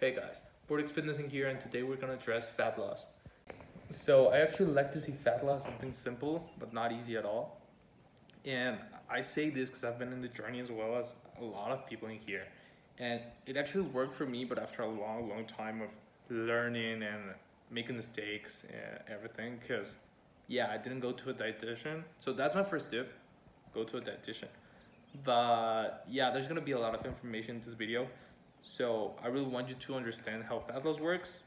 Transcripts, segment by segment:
Hey guys, Bortexfitness in here, and today we're gonna address fat loss. So I actually like to see fat loss something simple but not easy at all. And I say this because I've been in the journey as well as a lot of people in here. And it actually worked for me, but after a long time of learning and making mistakes and everything, because yeah, I didn't go to a dietitian. So that's my first tip, go to a dietitian. But yeah, there's gonna be a lot of information in this video. So I really want you to understand how fat loss works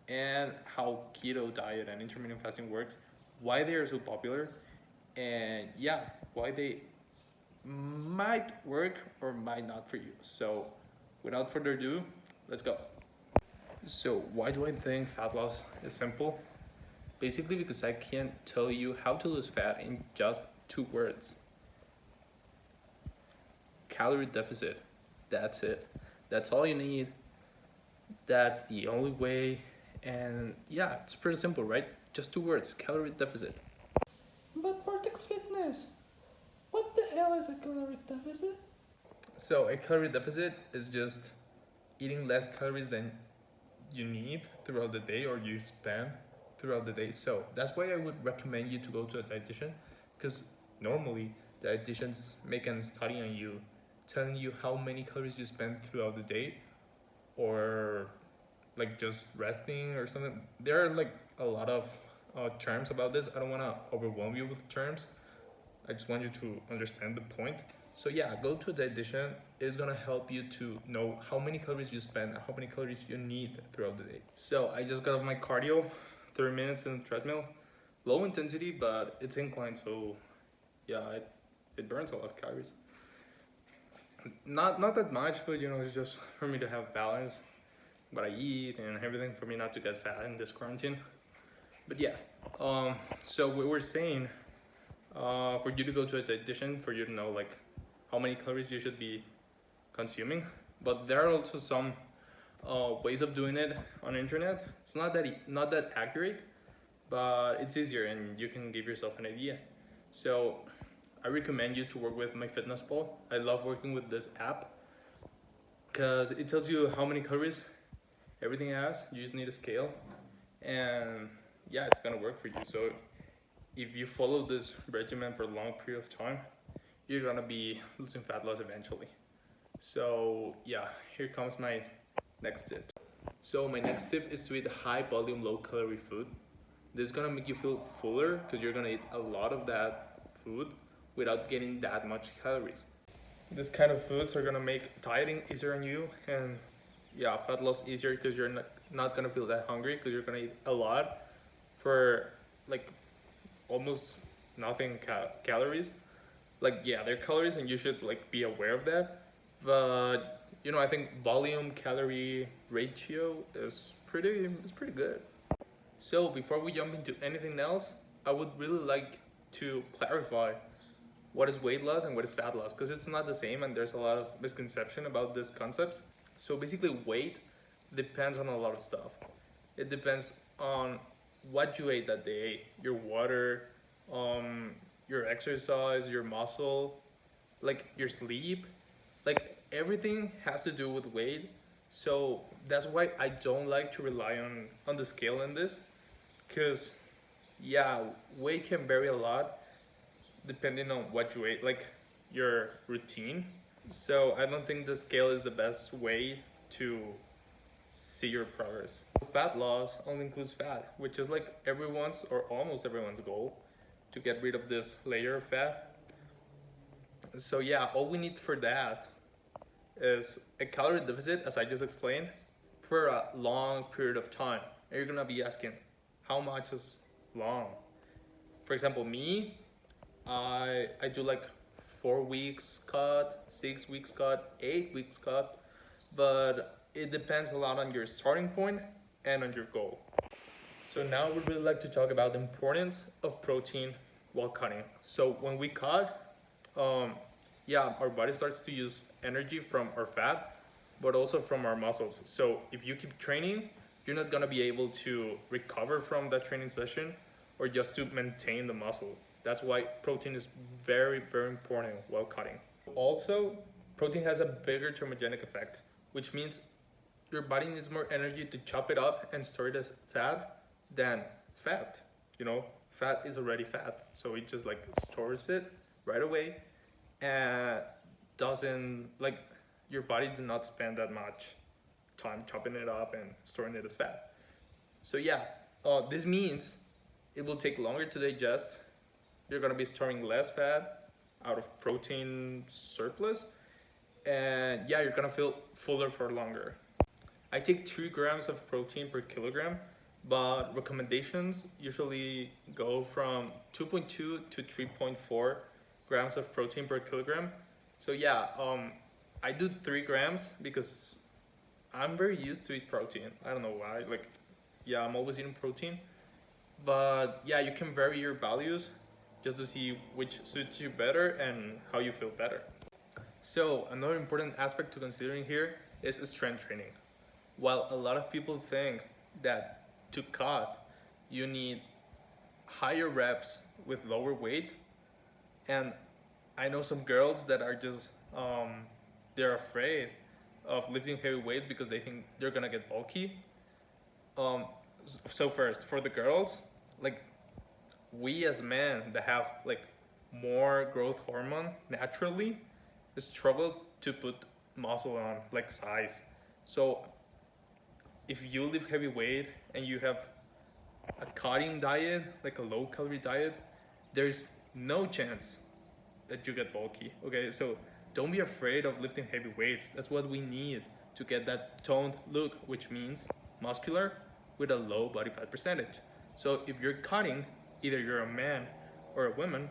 and how keto diet and intermittent fasting works, why they are so popular, and yeah, why they might work or might not for you. So without further ado, let's go. So why do I think fat loss is simple? Basically because I can't tell you how to lose fat in just 2 words. Calorie deficit. That's it. That's all you need. That's the only way. And yeah, it's pretty simple, right? Just 2 words, calorie deficit. But Bortexfitness, what the hell is a calorie deficit? So a calorie deficit is just eating less calories than you need throughout the day or you spend throughout the day. So that's why I would recommend you to go to a dietitian, because normally dietitians make a study on you telling you how many calories you spend throughout the day, or like just resting or something. There are like a lot of terms about this. I don't want to overwhelm you with terms. I just want you to understand the point. So yeah, go to a dietitian. It's gonna help you to know how many calories you spend and how many calories you need throughout the day. So I just got off my cardio, 30 minutes in the treadmill, low intensity, but it's inclined, so yeah, it burns a lot of calories. Not that much, but you know, it's just for me to have balance, what I eat and everything, for me not to get fat in this quarantine. But yeah, so we were saying, for you to go to a dietitian, for you to know like how many calories you should be consuming. But there are also some ways of doing it on the internet. It's not that accurate, but it's easier and you can give yourself an idea. So I recommend you to work with MyFitnessPal. I love working with this app because it tells you how many calories everything has. You just need a scale, and yeah, it's gonna work for you. So if you follow this regimen for a long period of time, you're gonna be losing fat loss eventually. So yeah, here comes my next tip. So my next tip is to eat high volume, low calorie food. This is gonna make you feel fuller because you're gonna eat a lot of that food without getting that much calories. This kind of foods are gonna make dieting easier on you, and yeah, fat loss easier because you're not gonna feel that hungry because you're gonna eat a lot for like almost nothing calories. Like yeah, they're calories and you should like be aware of that, but you know, I think volume calorie ratio is pretty good. So before we jump into anything else, I would really like to clarify what is weight loss and what is fat loss, because it's not the same and there's a lot of misconception about these concepts. So basically weight depends on a lot of stuff. It depends on what you ate that day, your water, your exercise, your muscle, like your sleep, like everything has to do with weight. So that's why I don't like to rely on the scale in this, because yeah, weight can vary a lot depending on what you ate, like your routine. So I don't think the scale is the best way to see your progress. Fat loss only includes fat, which is like everyone's or almost everyone's goal, to get rid of this layer of fat. So yeah, all we need for that is a calorie deficit, as I just explained, for a long period of time. And you're gonna be asking, how much is long? For example, me, I do like 4 weeks cut, 6 weeks cut, 8 weeks cut, but it depends a lot on your starting point and on your goal. So now I would really like to talk about the importance of protein while cutting. So when we cut, yeah, our body starts to use energy from our fat, but also from our muscles. So if you keep training, you're not gonna be able to recover from that training session or just to maintain the muscle. That's why protein is very important while cutting. Also, protein has a bigger thermogenic effect, which means your body needs more energy to chop it up and store it as fat than fat. You know, fat is already fat, so it just like stores it right away, and doesn't like your body does not spend that much time chopping it up and storing it as fat. So yeah, this means it will take longer to digest. You're gonna be storing less fat out of protein surplus, and yeah, you're gonna feel fuller for longer. I take 3 grams of protein per kilogram, but recommendations usually go from 2.2 to 3.4 grams of protein per kilogram. So yeah, I do 3 grams because I'm very used to eat protein. I don't know why. Like, yeah, I'm always eating protein. But yeah, you can vary your values just to see which suits you better and how you feel better. So another important aspect to considering here is strength training. While a lot of people think that to cut, you need higher reps with lower weight, and I know some girls that are just they're afraid of lifting heavy weights because they think they're gonna get bulky. So first, for the girls, like we as men that have like more growth hormone naturally struggle to put muscle on like size. So if you lift heavy weight and you have a cutting diet, like a low calorie diet, there's no chance that you get bulky. Okay, so don't be afraid of lifting heavy weights. That's what we need to get that toned look, which means muscular with a low body fat percentage. So if you're cutting, either you're a man or a woman,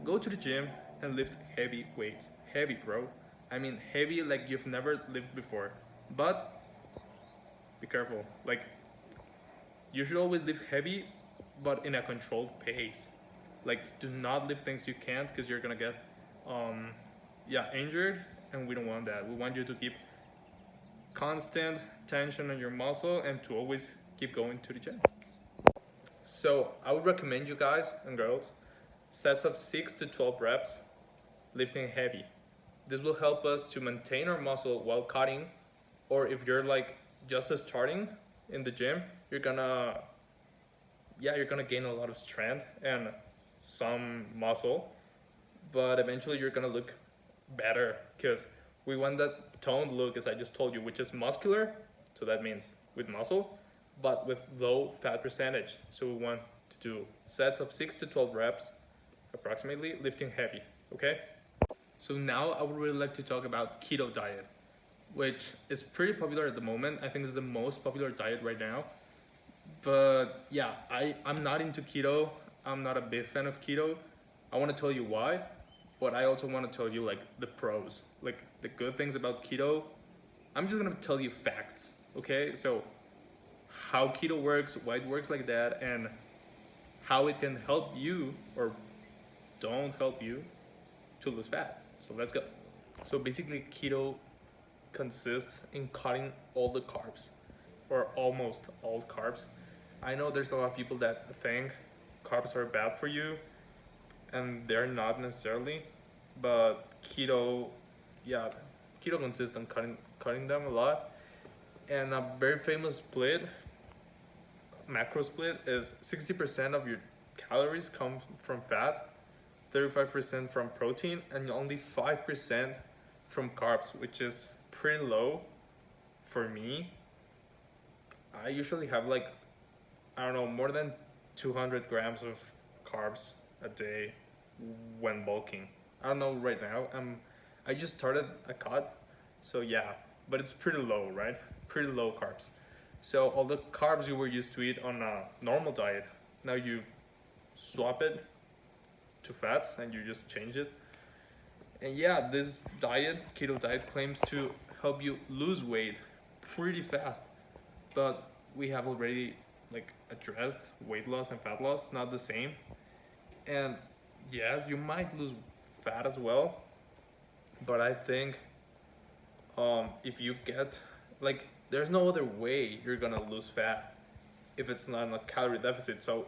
go to the gym and lift heavy weights. Heavy, bro. I mean heavy like you've never lifted before. But be careful. Like, you should always lift heavy, but in a controlled pace. Like, do not lift things you can't, because you're gonna get injured, and we don't want that. We want you to keep constant tension on your muscle and to always keep going to the gym. So I would recommend you guys and girls sets of 6 to 12 reps lifting heavy. This will help us to maintain our muscle while cutting, or if you're like just starting in the gym, you're gonna gain a lot of strength and some muscle, but eventually you're gonna look better, because we want that toned look, as I just told you, which is muscular, so that means with muscle, but with low fat percentage. So we want to do sets of 6 to 12 reps approximately lifting heavy. Okay, so now I would really like to talk about keto diet, which is pretty popular at the moment. I think it's the most popular diet right now. But yeah, I'm not into keto. I'm not a big fan of keto. I want to tell you why, but I also want to tell you like the pros, like the good things about keto. I'm just gonna tell you facts, okay? So how keto works, why it works like that, and how it can help you or don't help you to lose fat. So let's go. So basically keto consists in cutting all the carbs, or almost all carbs. I know there's a lot of people that think carbs are bad for you, and they're not necessarily, but keto consists on cutting them a lot. And a very famous split, macro split, is 60% of your calories come from fat, 35% from protein, and only 5% from carbs, which is pretty low for me. I usually have like, I don't know, more than 200 grams of carbs a day when bulking. I don't know right now. I just started a cut, so yeah, but it's pretty low, right? Pretty low carbs. So all the carbs you were used to eat on a normal diet, now you swap it to fats and you just change it. And yeah, this diet, keto diet, claims to help you lose weight pretty fast, but we have already like addressed weight loss and fat loss, not the same. And yes, you might lose fat as well, but I think if you get like, there's no other way you're gonna lose fat if it's not a calorie deficit. So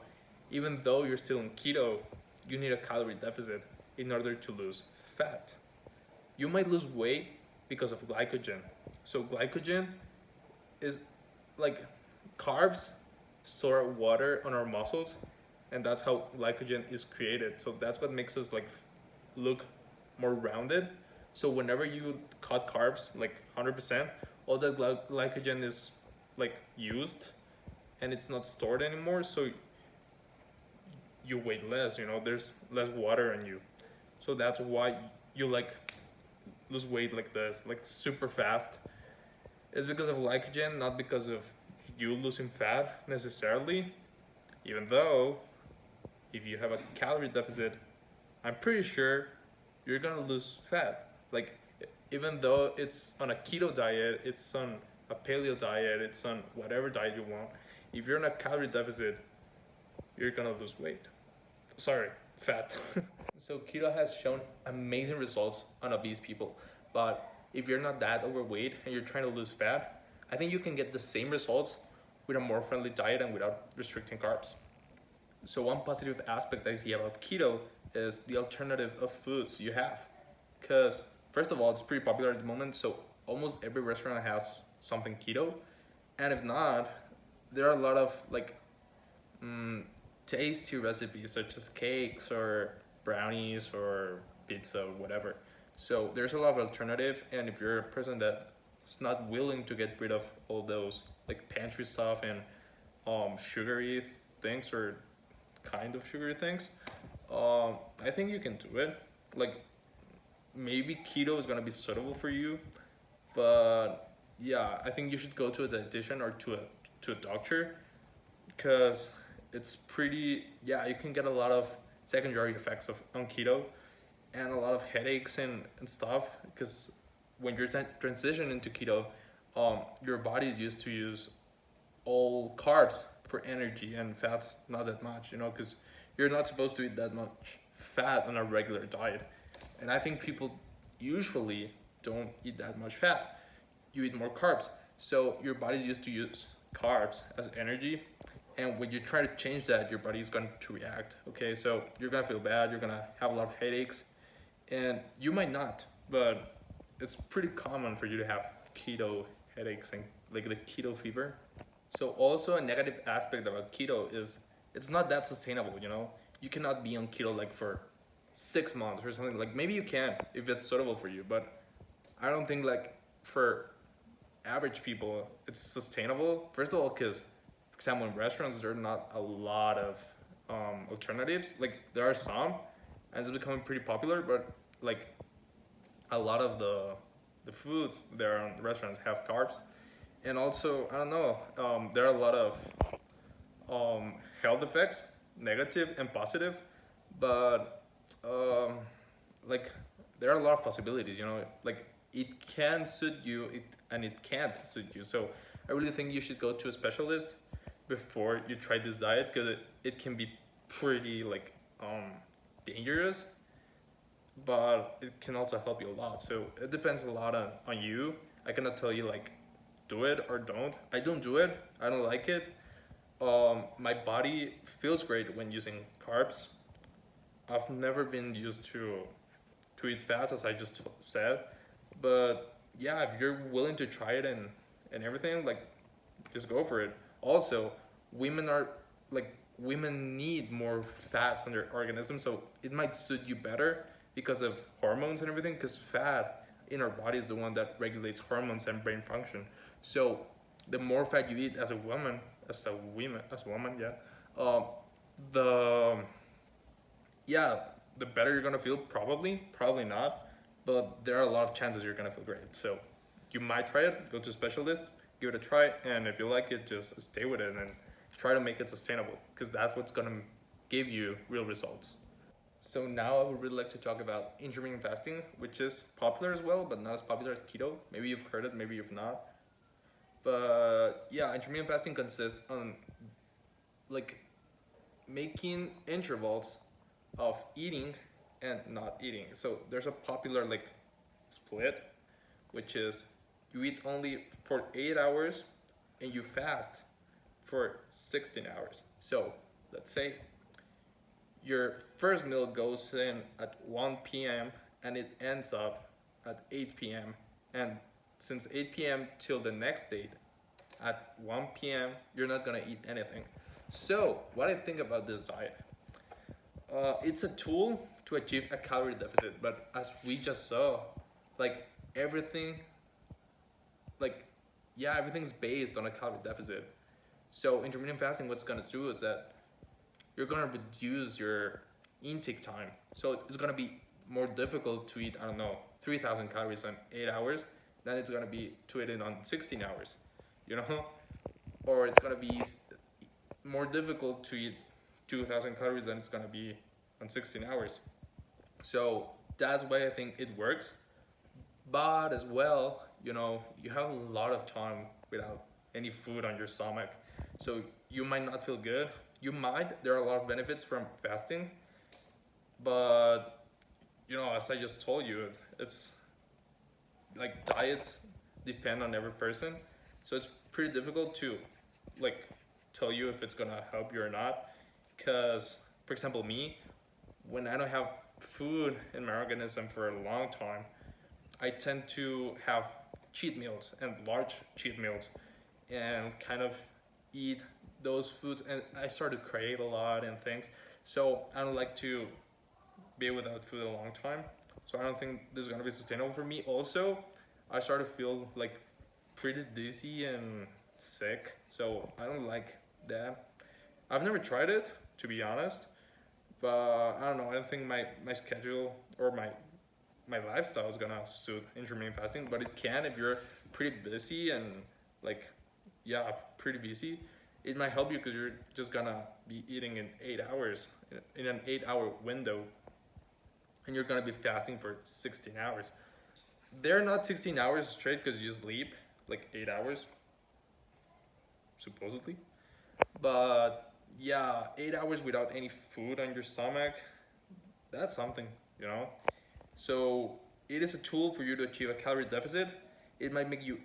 even though you're still in keto, you need a calorie deficit in order to lose fat. You might lose weight because of glycogen. So glycogen is like carbs store water on our muscles, and that's how glycogen is created. So that's what makes us like look more rounded. So whenever you cut carbs like 100%, all that glycogen is like used and it's not stored anymore, so you weigh less, you know, there's less water on you. So that's why you like lose weight like this, like super fast. It's because of glycogen, not because of you losing fat necessarily. Even though if you have a calorie deficit, I'm pretty sure you're gonna lose fat. Like, even though it's on a keto diet, it's on a paleo diet, it's on whatever diet you want, if you're in a calorie deficit, you're gonna lose weight. Sorry, fat. So keto has shown amazing results on obese people, but if you're not that overweight and you're trying to lose fat, I think you can get the same results with a more friendly diet and without restricting carbs. So one positive aspect I see about keto is the alternative of foods you have. Because first of all, it's pretty popular at the moment, so almost every restaurant has something keto. And if not, there are a lot of like tasty recipes such as cakes or brownies or pizza or whatever. So there's a lot of alternative, and if you're a person that's not willing to get rid of all those like pantry stuff and sugary things or kind of sugary things, I think you can do it. Like, maybe keto is gonna be suitable for you, but yeah, I think you should go to a dietitian or to a doctor, because it's pretty, yeah, you can get a lot of secondary effects on keto and a lot of headaches and stuff, because when you're transitioning into keto, your body is used to use all carbs for energy and fats not that much, you know, because you're not supposed to eat that much fat on a regular diet. And I think people usually don't eat that much fat. You eat more carbs. So your body's used to use carbs as energy. And when you try to change that, your body is going to react. Okay, so you're going to feel bad. You're going to have a lot of headaches. And you might not, but it's pretty common for you to have keto headaches and like the keto fever. So also a negative aspect about keto is it's not that sustainable, you know? You cannot be on keto like for 6 months or something. Like, maybe you can if it's suitable for you, but I don't think like for average people it's sustainable. First of all, because for example in restaurants there are not a lot of alternatives. Like, there are some and it's becoming pretty popular, but like a lot of the foods there on the restaurants have carbs. And also, I don't know, there are a lot of health effects, negative and positive, but like there are a lot of possibilities, you know, like it can suit you and it can't suit you. So I really think you should go to a specialist before you try this diet, because it can be pretty like dangerous, but it can also help you a lot. So it depends a lot on you. I cannot tell you like do it or don't. I don't do it. I don't like it. My body feels great when using carbs. I've never been used to eat fats, as I just said. But yeah, if you're willing to try it and everything, like, just go for it. Also, women need more fats in their organism, so it might suit you better because of hormones and everything, because fat in our body is the one that regulates hormones and brain function. So the more fat you eat as a woman, the better you're gonna feel. Probably not, but there are a lot of chances you're gonna feel great. So you might try it, go to a specialist, give it a try, and if you like it, just stay with it and try to make it sustainable, because that's what's gonna give you real results. So now I would really like to talk about intermittent fasting, which is popular as well, but not as popular as keto. Maybe you've heard it, maybe you've not. But yeah, intermittent fasting consists on like making intervals of eating and not eating. So there's a popular like split, which is you eat only for 8 hours and you fast for 16 hours. So let's say your first meal goes in at 1 p.m. and it ends up at 8 p.m. And since 8 p.m. till the next date, at 1 p.m., you're not gonna eat anything. So what I think about this diet, it's a tool to achieve a calorie deficit, but as we just saw, like everything, like yeah, everything's based on a calorie deficit. So intermittent fasting, what's gonna do is that you're gonna reduce your intake time. So it's gonna be more difficult to eat, I don't know, 3,000 calories in 8 hours than it's gonna be to eat it on 16 hours, you know? Or it's gonna be more difficult to eat 2,000 calories than it's gonna be on 16 hours. So that's why I think it works. But as well, you know, you have a lot of time without any food on your stomach. So you might not feel good. You might, there are a lot of benefits from fasting. But, you know, as I just told you, it's like diets depend on every person. So it's pretty difficult to like tell you if it's gonna help you or not. Because, for example, me, when I don't have food in my organism for a long time, I tend to have cheat meals and large cheat meals and kind of eat those foods, and I start to crave a lot and things. So I don't like to be without food a long time. So I don't think this is gonna be sustainable for me. Also, I start to feel like pretty dizzy and sick. So I don't like that. I've never tried it, to be honest, but I don't know. I don't think my schedule or my lifestyle is gonna suit intermittent fasting, but it can if you're pretty busy and like, yeah, pretty busy. It might help you because you're just gonna be eating in 8 hours, in an 8-hour window, and you're gonna be fasting for 16 hours. They're not 16 hours straight because you sleep like 8 hours, supposedly. But yeah, 8 hours without any food on your stomach, that's something, you know? So it is a tool for you to achieve a calorie deficit. It might make you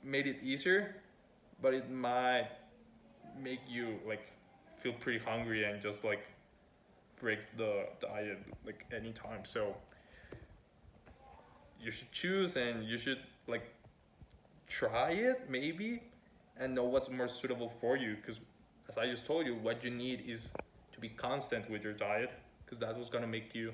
made it easier, but it might make you like feel pretty hungry and just like break the diet like anytime. So you should choose and you should like try it maybe and know what's more suitable for you, because as I just told you, what you need is to be constant with your diet, because that's what's gonna make you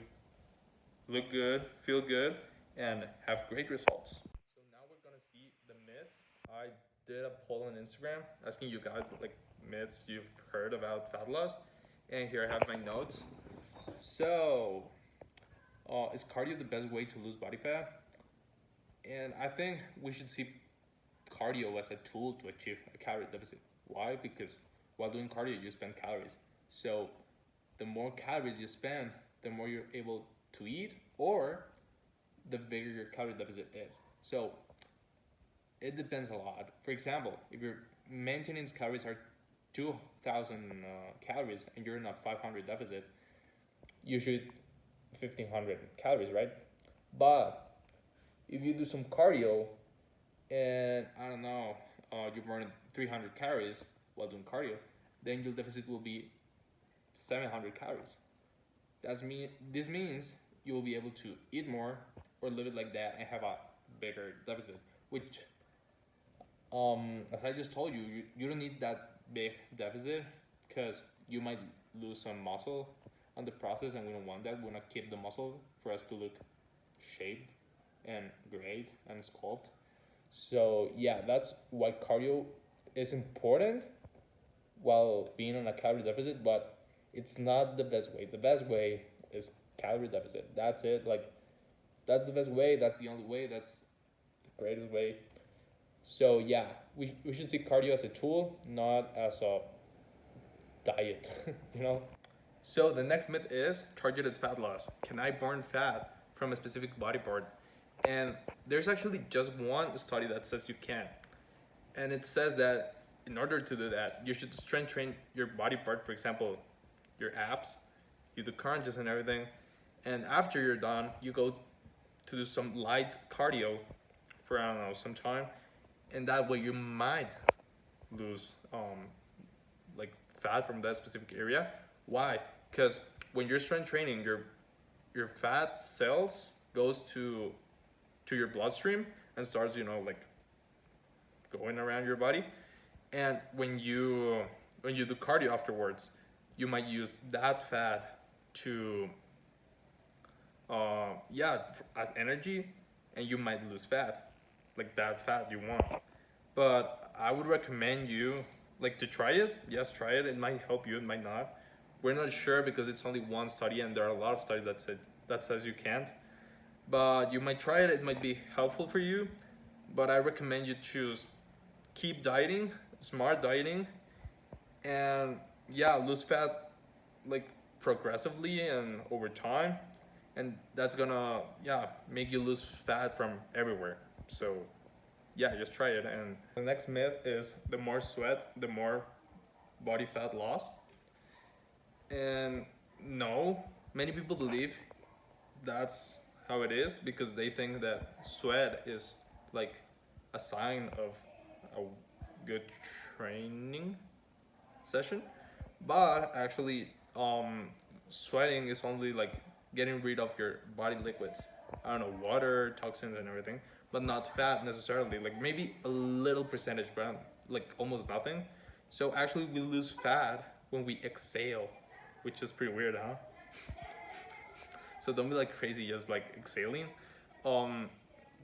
look good, feel good, and have great results. So now we're gonna see the myths. I did a poll on Instagram asking you guys like myths you've heard about fat loss, and here I have my notes. So, is cardio the best way to lose body fat? And I think we should see cardio as a tool to achieve a calorie deficit. Why? Because while doing cardio, you spend calories. So the more calories you spend, the more you're able to eat, or the bigger your calorie deficit is. So it depends a lot. For example, if your maintenance calories are 2,000 calories and you're in a 500 deficit, you should 1,500 calories, right? But if you do some cardio and I don't know, you burn 300 calories while doing cardio, then your deficit will be 700 calories. This means you will be able to eat more or live it like that and have a bigger deficit, which as I just told you, you don't need that big deficit because you might lose some muscle on the process, and we don't want that. We want to keep the muscle for us to look shaped and great and sculpt. So yeah, that's why cardio is important while being on a calorie deficit, but it's not the best way. The best way is calorie deficit. That's it. Like, that's the best way. That's the only way. That's the greatest way. So yeah, we should see cardio as a tool, not as a diet, you know? So the next myth is targeted fat loss. Can I burn fat from a specific body part? And there's actually just one study that says you can. And it says that in order to do that, you should strength train your body part, for example, your abs, you do crunches and everything. And after you're done, you go to do some light cardio for, I don't know, some time. And that way you might lose like fat from that specific area. Why? Because when you're strength training, your fat cells goes to your bloodstream and starts, you know, like going around your body. And when you do cardio afterwards, you might use that fat to as energy, and you might lose fat, like that fat you want. But I would recommend you like to try it. Yes, try it. It might help you, it might not. We're not sure because it's only one study and there are a lot of studies that says you can't. But you might try it, it might be helpful for you. But I recommend you choose keep dieting, smart dieting, and yeah, lose fat like progressively and over time, and that's gonna make you lose fat from everywhere. So yeah, just try it. And the next myth is the more sweat, the more body fat lost. And no, many people believe that's how it is because they think that sweat is like a sign of a good training session. But actually, sweating is only like getting rid of your body liquids. I don't know, water, toxins, and everything, but not fat necessarily. Like maybe a little percentage, but like almost nothing. So actually, we lose fat when we exhale, which is pretty weird, huh? So don't be like crazy just like exhaling. Um,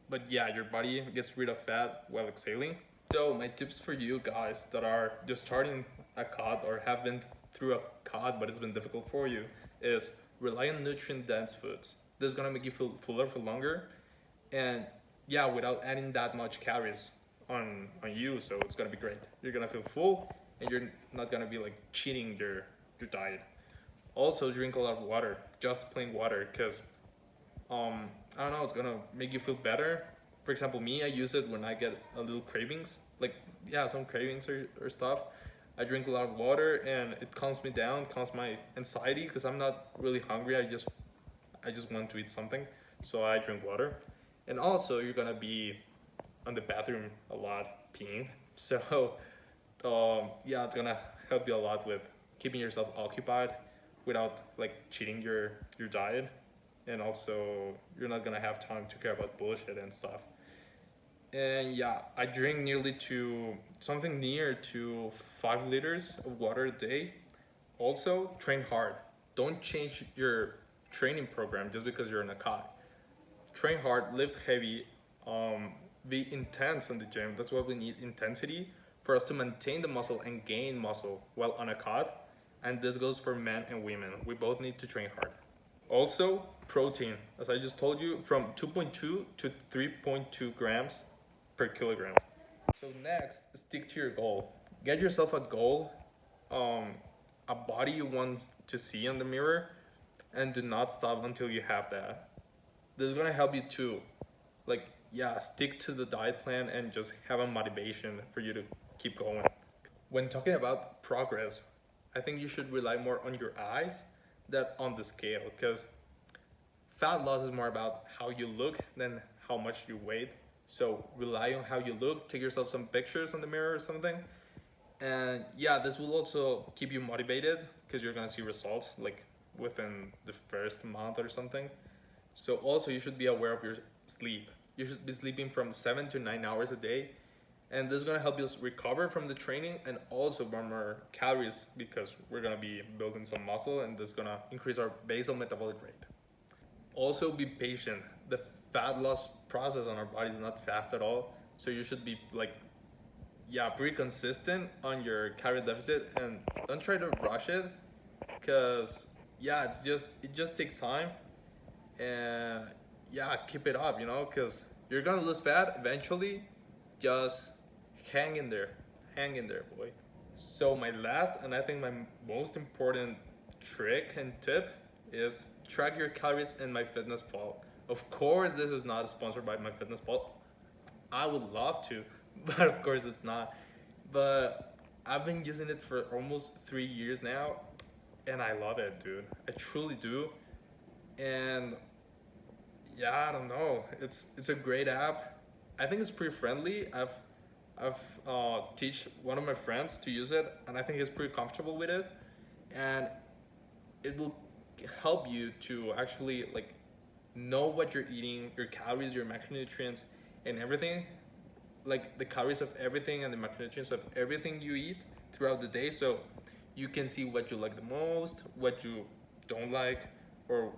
but yeah, your body gets rid of fat while exhaling. So my tips for you guys that are just starting a COD or have been through a COD but it's been difficult for you is rely on nutrient dense foods. This is gonna make you feel fuller for longer, and yeah, without adding that much calories on you. So it's gonna be great. You're gonna feel full, and you're not gonna be like cheating your diet. Also, drink a lot of water, just plain water, because I don't know, it's gonna make you feel better. For example, me, I use it when I get a little cravings, like yeah, some cravings or stuff. I drink a lot of water and it calms me down, calms my anxiety because I'm not really hungry. I just want to eat something, so I drink water. And also, you're gonna be on the bathroom a lot peeing, so yeah, it's gonna help you a lot with keeping yourself occupied without like cheating your diet, and also you're not gonna have time to care about bullshit and stuff. And yeah, I drink nearly to something near to 5 liters of water a day. Also, train hard. Don't change your training program just because you're in a COD. Train hard, lift heavy, be intense in the gym. That's why we need intensity for us to maintain the muscle and gain muscle while on a COD. And this goes for men and women. We both need to train hard. Also, protein, as I just told you, from 2.2 to 3.2 grams per kilogram. So next, stick to your goal. Get yourself a goal, a body you want to see in the mirror, and do not stop until you have that. This is gonna help you to, like, yeah, stick to the diet plan and just have a motivation for you to keep going. When talking about progress, I think you should rely more on your eyes than on the scale, because fat loss is more about how you look than how much you weigh. So rely on how you look, take yourself some pictures on the mirror or something. And yeah, this will also keep you motivated because you're gonna see results like within the first month or something. So also you should be aware of your sleep. You should be sleeping from 7 to 9 hours a day. And this is gonna help you recover from the training and also burn more calories because we're gonna be building some muscle and this is gonna increase our basal metabolic rate. Also be patient. The fat loss process on our body is not fast at all. So you should be like, yeah, pretty consistent on your calorie deficit and don't try to rush it because yeah, it just takes time. And yeah, keep it up, because you're gonna lose fat eventually. Just hang in there, boy. So my last and I think my most important trick and tip is track your calories in MyFitnessPal. Of course, this is not sponsored by MyFitnessPal. I would love to, but of course it's not. But I've been using it for almost 3 years now, and I love it, dude. I truly do. And yeah, I don't know. It's a great app. I think it's pretty friendly. I've teach one of my friends to use it, and I think he's pretty comfortable with it. And it will help you to actually like know what you're eating, your calories, your macronutrients, and everything. like the calories of everything and the macronutrients of everything you eat throughout the day, so you can see what you like the most, what you don't like, or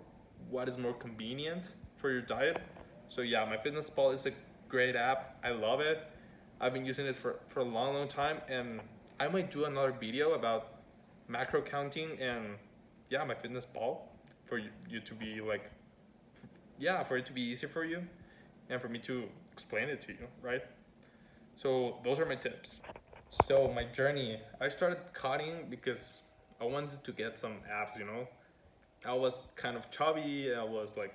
what is more convenient for your diet. So yeah, MyFitnessPal is a great app. I love it. I've been using it for a long time, and I might do another video about macro counting and yeah, MyFitnessPal for you to be like, yeah, for it to be easier for you and for me to explain it to you, right? So those are my tips. So my journey, I started cutting because I wanted to get some abs, you know. I was kind of chubby. I was like,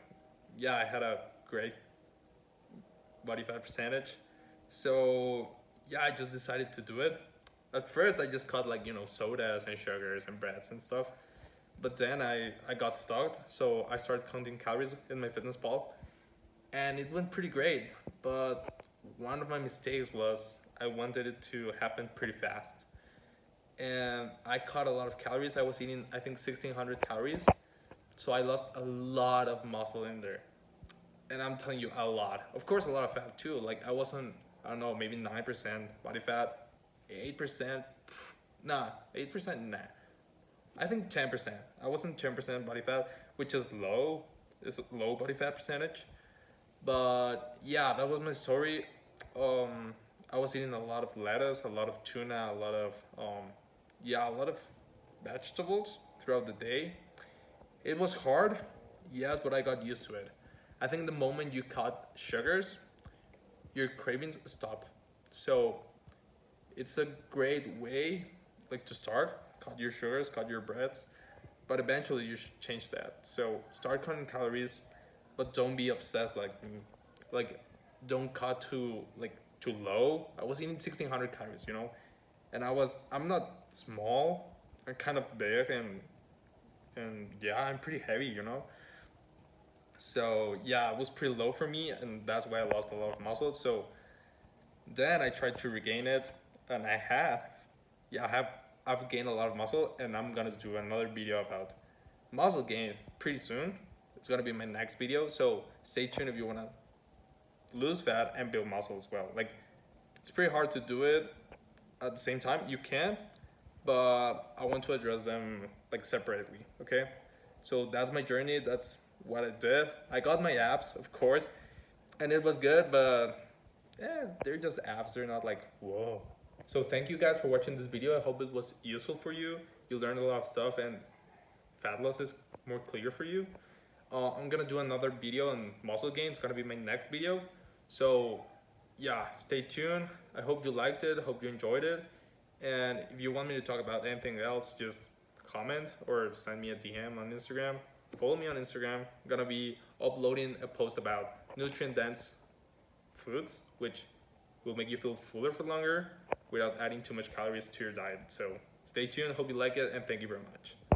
yeah, I had a great body fat percentage. So yeah, I just decided to do it. At first, I just cut like, you know, sodas and sugars and breads and stuff. But then I got stuck. So I started counting calories in MyFitnessPal, and it went pretty great. But one of my mistakes was I wanted it to happen pretty fast. And I cut a lot of calories. I was eating, I think, 1,600 calories. So I lost a lot of muscle in there. And I'm telling you, a lot. Of course, a lot of fat too. Like I wasn't, I don't know, maybe 9% body fat, 8%. Nah, 8%, nah. I think 10%. I wasn't 10% body fat, which is low. It's a low body fat percentage. But yeah, that was my story. I was eating a lot of lettuce, a lot of tuna, a lot of a lot of vegetables throughout the day. It was hard, yes, but I got used to it. I think the moment you cut sugars, your cravings stop. So it's a great way, like, to start. Cut your sugars, cut your breads, but eventually you should change that. So start cutting calories, but don't be obsessed like me. Like, don't cut too low. I was eating 1,600 calories, you know, and I'm not small. I'm kind of big, and yeah, I'm pretty heavy, you know. So yeah, it was pretty low for me, and that's why I lost a lot of muscle. So then I tried to regain it, and I have. Yeah, I've gained a lot of muscle, and I'm gonna do another video about muscle gain pretty soon. It's gonna be my next video, so stay tuned if you wanna lose fat and build muscle as well. Like, it's pretty hard to do it at the same time. You can, but I want to address them like separately, okay? So that's my journey. That's what I did. I got my abs, of course, and it was good, but yeah, they're just abs. They're not like, whoa. So thank you guys for watching this video. I hope it was useful for you. You learned a lot of stuff, and fat loss is more clear for you. I'm gonna do another video on muscle gain. It's gonna be my next video. So yeah, stay tuned. I hope you liked it. I hope you enjoyed it. And if you want me to talk about anything else, just comment or send me a DM on Instagram. Follow me on Instagram. I'm gonna be uploading a post about nutrient dense foods, which will make you feel fuller for longer without adding too much calories to your diet. So stay tuned. Hope you like it, and thank you very much.